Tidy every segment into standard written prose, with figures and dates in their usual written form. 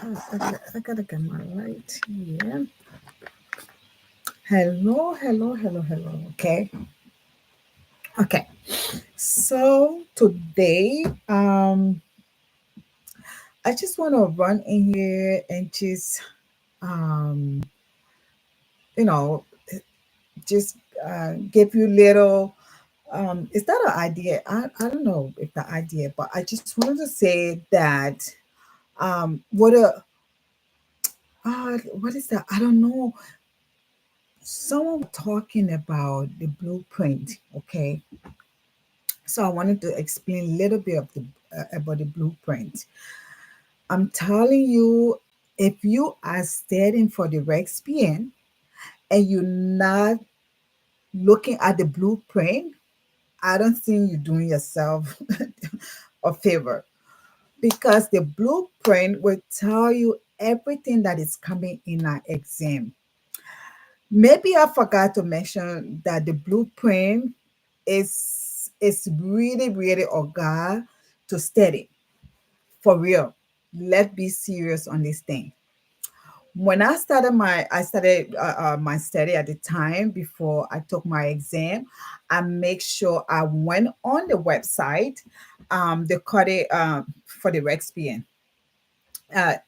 I gotta get my light here. Hello, hello, hello, hello. Okay, okay. So today, I just want to run in here and just, um, you know, just give you little. Is that an idea? I don't know if the idea, but I just wanted to say that what is that? I don't know. Someone was talking about the blueprint. Okay, so I wanted to explain a little bit of the about the blueprint. I'm telling you, if you are studying for the RexPN and you're not looking at the blueprint, I don't think you're doing yourself a favor, because the blueprint will tell you everything that is coming in our exam. Maybe I forgot to mention that the blueprint is really, really a guide to study. For real. Let's be serious on this thing. When I started my study at the time before I took my exam. I make sure I went on the website, they call it for the RexPN,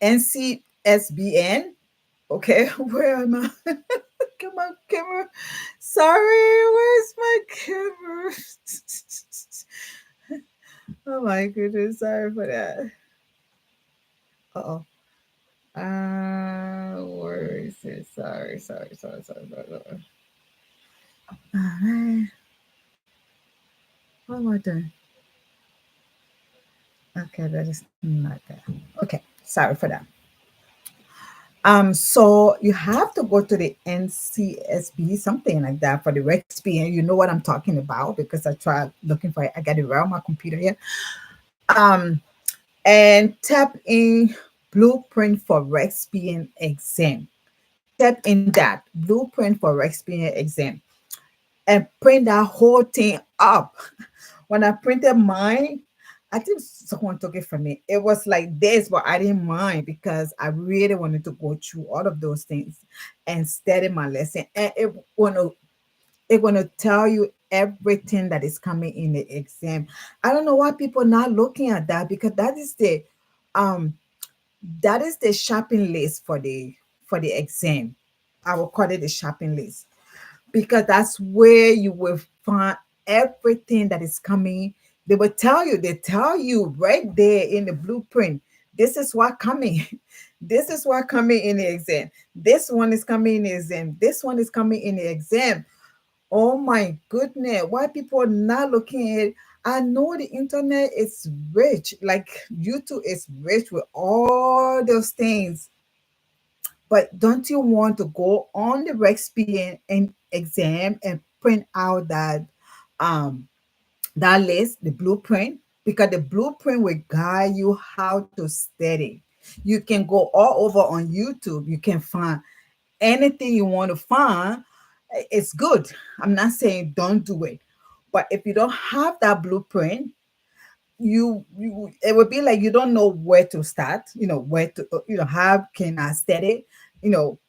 NCSBN. Okay, where am I? Come on, camera. Sorry, where's my camera? Oh my goodness, sorry for that. Uh-oh. Where is it? Sorry. Man, what am I doing? Okay, that is not there. Okay, sorry for that. So you have to go to the NCSB, something like that, for the RexPN. You know what I'm talking about because I tried looking for it. I got it right on my computer here. Um, and tap in blueprint for RexPN exam. Tap in that blueprint for RexPN exam and print that whole thing up. When I printed mine, I think someone took it from me. It was like this, but I didn't mind because I really wanted to go through all of those things and study my lesson. And it gonna tell you everything that is coming in the exam. I don't know why people not looking at that, because um that is the shopping list for the exam. I will call it the shopping list, because that's where you will find everything that is coming. They tell you right there in the blueprint, this is what coming. This is what coming in the exam. This one is coming in the exam. This one is coming in the exam. Oh my goodness, why people are not looking at it? I know the internet is rich, like YouTube is rich with all those things, but don't you want to go on the RexPN and exam and print out um that list, the blueprint? Because the blueprint will guide you how to study. You can go all over on YouTube. You can find anything you want to find. It's good. I'm not saying don't do it. But if you don't have that blueprint, you it would be like you don't know where to start, where to how can I study,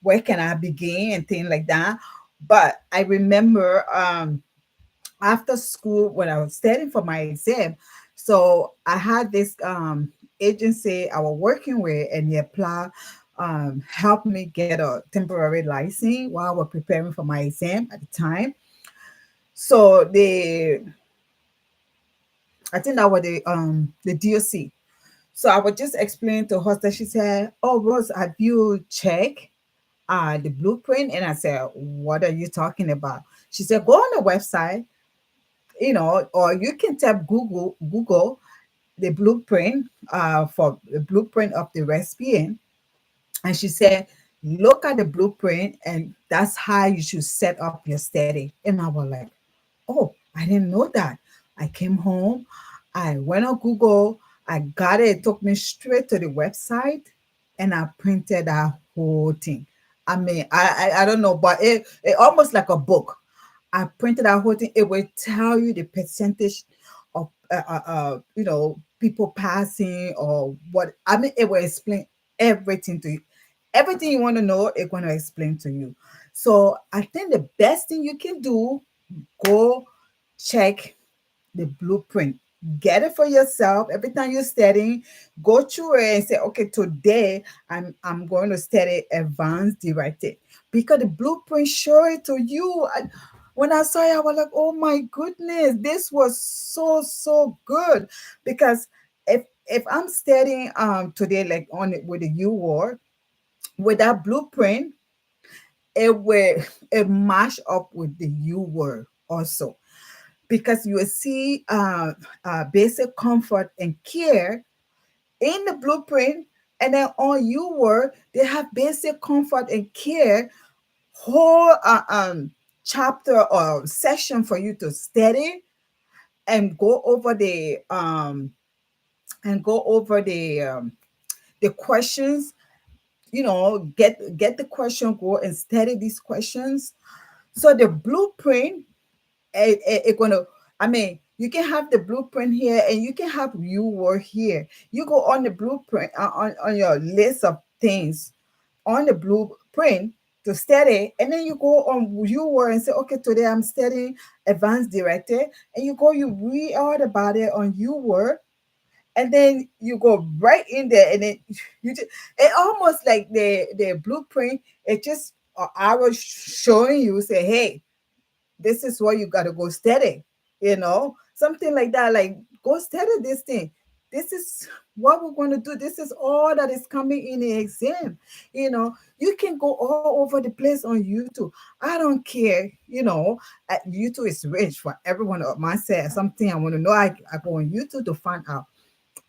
where can I begin and things like that. But I remember after school when I was studying for my exam, so I had this agency I was working with, and they apply helped me get a temporary license while I was preparing for my exam at the time. So I think that was the DOC. So I was just explaining to her that she said, "Oh, Rose, have you checked the blueprint?" And I said, "What are you talking about?" She said, "Go on the website, or you can type Google the blueprint for the blueprint of the RexPN." And she said, "Look at the blueprint, and that's how you should set up your study." And I was like, "Oh, I didn't know that." I came home, I went on Google, I got it. It took me straight to the website, and I printed that whole thing. I mean, I don't know, but it almost like a book. I printed that whole thing. It will tell you the percentage of people passing or what. I mean, it will explain everything to you. Everything you want to know, it's going to explain to you. So I think the best thing you can do, go check the blueprint. Get it for yourself. Every time you're studying, go through it and say, okay, today I'm going to study advanced directed, because the blueprint show it to you. When I saw it, I was like, oh my goodness, this was so good. Because if I'm studying today, like on it with the U war, with that blueprint, it will it mash up with the U word also, because you will see basic comfort and care in the blueprint, and then on your word they have basic comfort and care whole chapter or section for you to study and go over the questions. Get the question, go and study these questions. So the blueprint, it gonna, I mean, you can have the blueprint here and you can have you work here. You go on the blueprint, on your list of things on the blueprint to study, and then you go on you work and say, okay, today I'm studying advanced director, and you read all about it on you work, and then you go right in there, and then you just, it almost like the blueprint, it just I was showing you, say, hey, this is what you got to go study, something like that. Like, go study this thing. This is what we're going to do. This is all that is coming in the exam. You can go all over the place on YouTube. I don't care. YouTube is rich for everyone. Of myself, something I want to know, I go on YouTube to find out.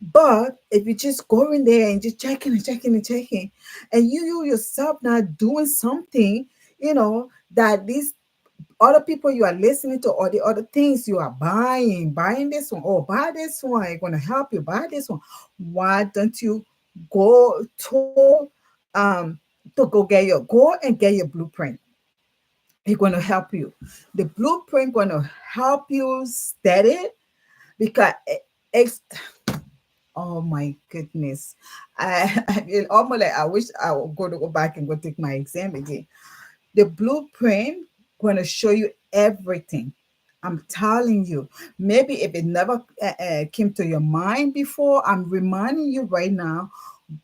But if you just go in there and just checking and checking and checking, and you yourself not doing something, that these other people you are listening to, or the other things you are buying this one, oh, buy this one, it's going to help you, buy this one. Why don't you go um go and get your blueprint? It's going to help you. The blueprint going to help you study, because it's, oh my goodness, I almost like I wish I would go back and go take my exam again. The blueprint going to show you everything. I'm telling you. Maybe if it never came to your mind before, I'm reminding you right now.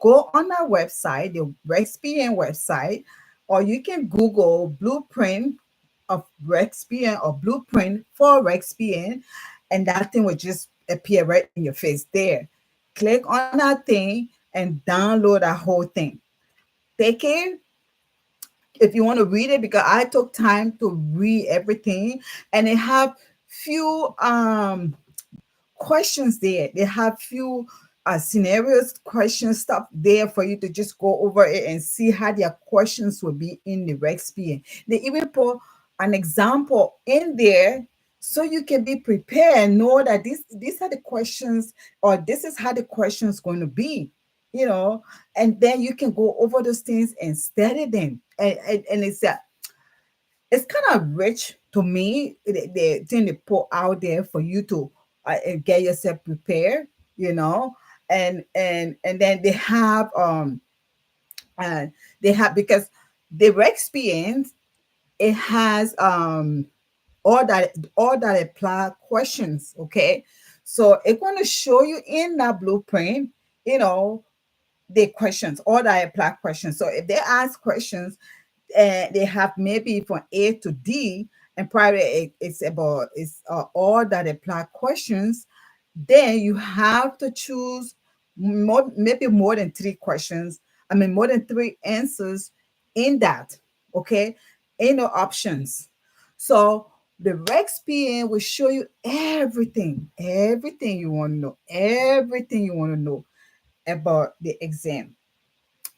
Go on our website, the RexPN website, or you can Google blueprint of RexPN or blueprint for RexPN, and that thing will just appear right in your face there. Click on that thing and download that whole thing. Take it if you want to read it, because I took time to read everything, and they have few questions there. They have few scenarios, questions, stuff there for you to just go over it and see how their questions will be in the RexPN. They even put an example in there so you can be prepared and know that these are the questions, or this is how the questions going to be, and then you can go over those things and study them. And it's kind of rich to me, the thing they put out there for you to get yourself prepared, and then they have, because the experience, it has all that apply questions. Okay, so it's going to show you in that blueprint, you know the questions, all that apply questions. So if they ask questions, they have maybe from A to D, and probably it's all that apply questions. Then you have to choose maybe more than three questions. I mean, more than three answers in that. Okay, in the options. So the RexPN will show you everything you want to know, everything you want to know about the exam.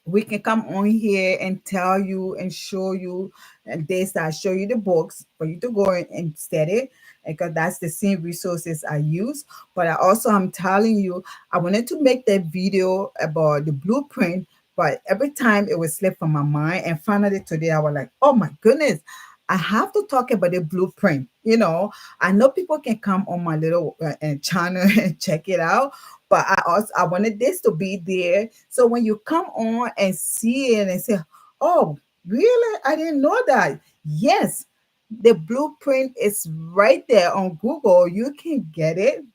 We can come on here and tell you and show you, and they start show you the books for you to go and study, because that's the same resources I use. But I'm telling you, I wanted to make that video about the blueprint, but every time it would slip from my mind, and finally today I was like, oh my goodness, I have to talk about the blueprint. I know people can come on my little channel and check it out, but I wanted this to be there. So when you come on and see it and say, "Oh, really? I didn't know that." Yes, the blueprint is right there on Google. You can get it,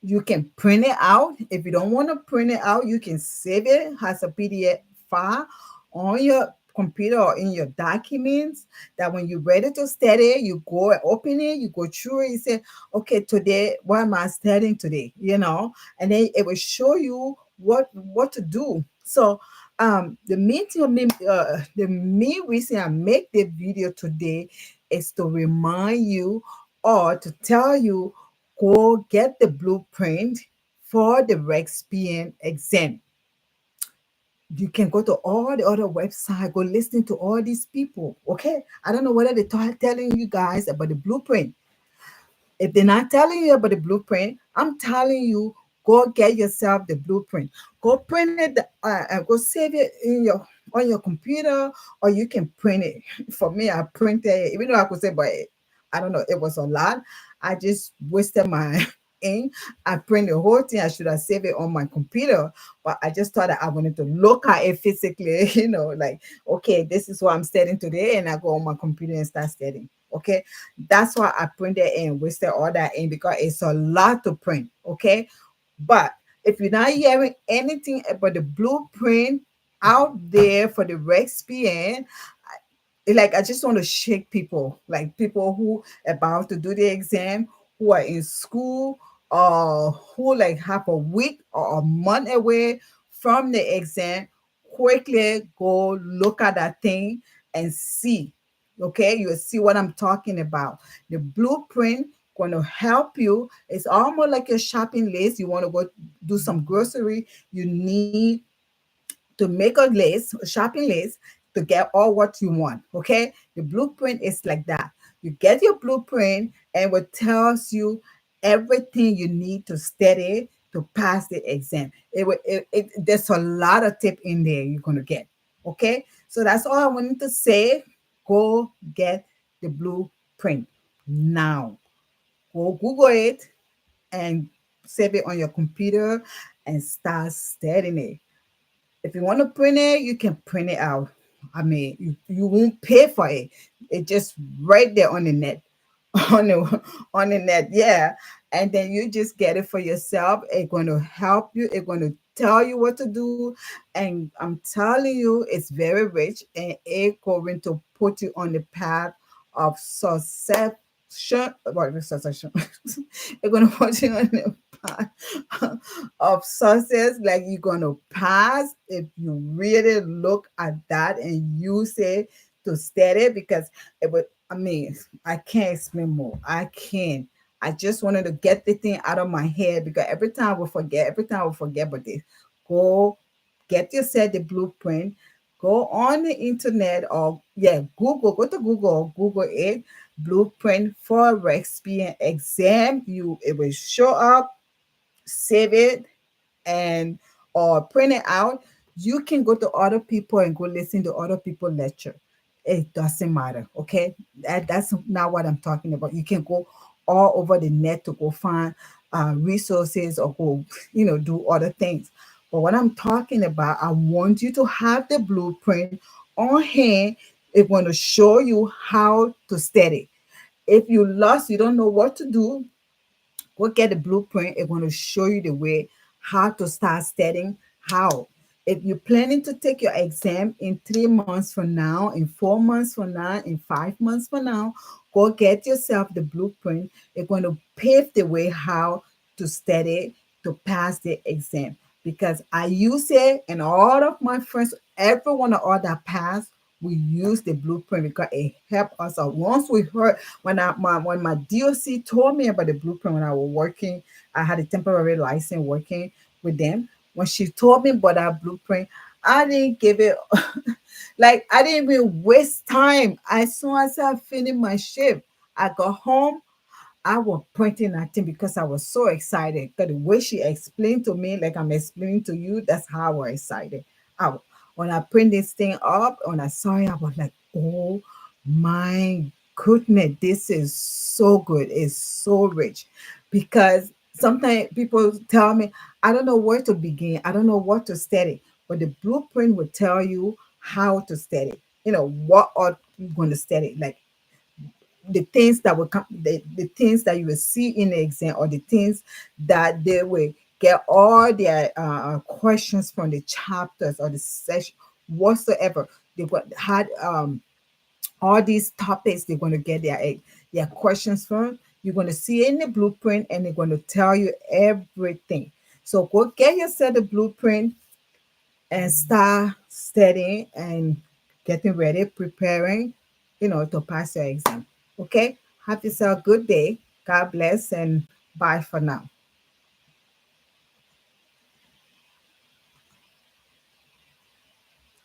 you can print it out. If you don't want to print it out, you can save it as a PDF file on your computer or in your documents, that when you're ready to study, you go and open it, you go through it, you say, okay, today, what am I studying today? And then it will show you what to do. So the main reason I make the video today is to remind you, or to tell you, go get the blueprint for the RexPN exam. You can go to all the other websites, go listen to all these people. Okay, I don't know whether they're telling you guys about the blueprint. If they're not telling you about the blueprint, I'm telling you, go get yourself the blueprint. Go print it, go save it in your on your computer, or you can print it. For me, I printed it, even though I could say, but I don't know, it was a lot. I just wasted my ink. I printed the whole thing. I should have saved it on my computer, but I just thought that I wanted to look at it physically. Like, okay, this is what I'm studying today, and I go on my computer and start studying. Okay, that's why I printed and wasted all that in, because it's a lot to print. Okay. But if you're not hearing anything about the blueprint out there for the RexPN, like, I just want to shake people, like people who about to do the exam, who are in school, or who like have a week or a month away from the exam. Quickly go look at that thing and see. Okay, you'll see what I'm talking about. The blueprint going to help you. It's almost like your shopping list. You want to go do some grocery, you need to make a list, a shopping list, to get all what you want. Okay, the blueprint is like that. You get your blueprint, and it tells you everything you need to study to pass the exam. There's a lot of tip in there you're gonna get. Okay, so that's all I wanted to say. Go get the blueprint now. Go Google it and save it on your computer and start studying it. If you want to print it, you can print it out. I mean, you won't pay for it. It's just right there on the net. On the net, yeah. And then you just get it for yourself. It's going to help you. It's going to tell you what to do. And I'm telling you, it's very rich, and it's going to put you on the path of success. What succession? It's going to put you on the path of success. Like, you're going to pass if you really look at that and use it to study, because it would, I mean, I can't explain more. I can't. I just wanted to get the thing out of my head, because every time we forget about this. Go get yourself the blueprint. Go on the internet, or yeah, go to Google, Google it, blueprint for RexPN exam. It will show up, save it, and or print it out. You can go to other people and go listen to other people lecture. It doesn't matter. Okay, that's not what I'm talking about. You can go all over the net to go find resources, or go do other things. But what I'm talking about, I want you to have the blueprint on hand. It want to show you how to study. If you lost, you don't know what to do, go get the blueprint. It's going to show you the way how to start studying. How. If you're planning to take your exam in 3 months from now, in 4 months from now, in 5 months from now, go get yourself the blueprint. It's going to pave the way how to study to pass the exam. Because I use it, and all of my friends, everyone of all that passed, we use the blueprint because it helped us out. Once we heard, when my DOC told me about the blueprint when I was working, I had a temporary license working with them. When she told me about that blueprint, I didn't give it like, I didn't even waste time. As soon as I finished my shift, I got home. I was printing that thing because I was so excited. Because the way she explained to me, like I'm explaining to you, that's how I was excited. I, when I print this thing up, when I saw it, I was like, oh My goodness, this is so good. It's so rich because sometimes people tell me, I don't know where to begin. I don't know what to study. But the blueprint will tell you how to study. What are you going to study? Like the things that will come, the things that you will see in the exam, or the things that they will get all their questions from the chapters or the session whatsoever. They had all these topics they're going to get their questions from. You're going to see in the blueprint, and they're going to tell you everything. So go get yourself the blueprint and start studying and getting ready, preparing, to pass your exam. Okay, have yourself a good day. God bless, and bye for now.